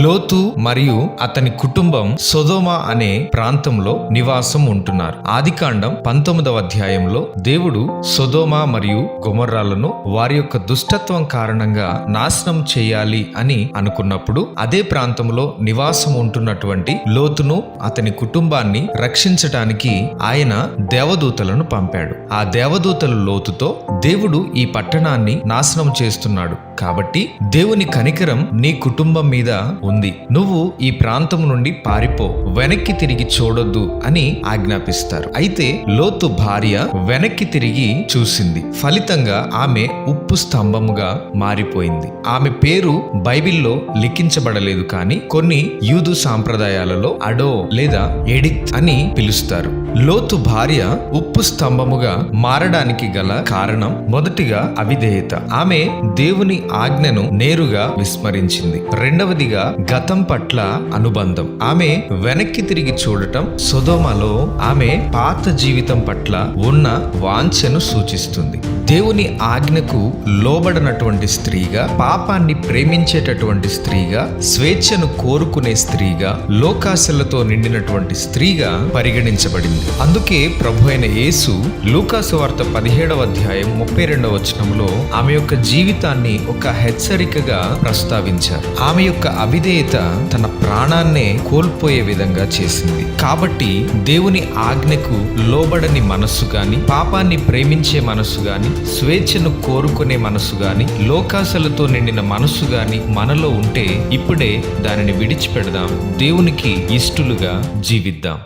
లోతు మరియు అతని కుటుంబం సొదొమ అనే ప్రాంతంలో నివాసం ఉంటున్నారు. ఆదికాండం 19వ అధ్యాయంలో దేవుడు సొదొమ మరియు గొమొర్రాలను వారి యొక్క దుష్టత్వం కారణంగా నాశనం చేయాలి అని అనుకున్నప్పుడు అదే ప్రాంతంలో నివాసం ఉంటున్నటువంటి లోతును అతని కుటుంబాన్ని రక్షించటానికి ఆయన దేవదూతలను పంపాడు. ఆ దేవదూతలు లోతుతో దేవుడు ఈ పట్టణాన్ని నాశనం చేస్తున్నాడు కాబట్టి దేవుని కనికరం నీ కుటుంబం మీద ఉంది, నువ్వు ఈ ప్రాంతం నుండి పారిపో, వెనక్కి తిరిగి చూడొద్దు అని ఆజ్ఞాపిస్తారు. అయితే లోతు భార్య వెనక్కి తిరిగి చూసింది. ఫలితంగా ఆమె ఉప్పు స్తంభముగా మారిపోయింది. ఆమె పేరు బైబిల్లో లిఖించబడలేదు, కానీ కొన్ని యూదు సాంప్రదాయాలలో అడో లేదా ఎడిత్ అని పిలుస్తారు. లోతు భార్య ఉప్పు స్తంభముగా మారడానికి గల కారణం మొదటిగా అవిధేయత. ఆమె దేవుని ఆజ్ఞను నేరుగా విస్మరించింది. రెండవదిగా గతం పట్ల అనుబంధం. ఆమె వెనక్కి తిరిగి చూడటం సొదొమలో ఆమె పాత జీవితం పట్ల ఉన్న వాంఛను సూచిస్తుంది. దేవుని ఆజ్ఞకు లోబడనటువంటి స్త్రీగా, పాపాన్ని ప్రేమించేటటువంటి స్త్రీగా, స్వేచ్ఛను కోరుకునే స్త్రీగా, లోకాశలతో నిండినటువంటి స్త్రీగా పరిగణించబడింది. అందుకే ప్రభు అయిన యేసు లూకాసు వార్త 17వ అధ్యాయం 32వ వచనంలో ఆమె యొక్క జీవితాన్ని ఒక హెచ్చరికగా ప్రస్తావించారు. ఆమె యొక్క అవిధేయత తన ప్రాణాన్నే కోల్పోయే విధంగా చేసింది. కాబట్టి దేవుని ఆజ్ఞకు లోబడని మనస్సు గాని, పాపాన్ని ప్రేమించే మనస్సు గాని, స్వేచ్ఛను కోరుకునే మనస్సు గాని, లోకాశలతో నిండిన మనస్సు గాని మనలో ఉంటే ఇప్పుడే దానిని విడిచిపెడదాం. దేవునికి ఇష్టలుగా జీవిద్దాం.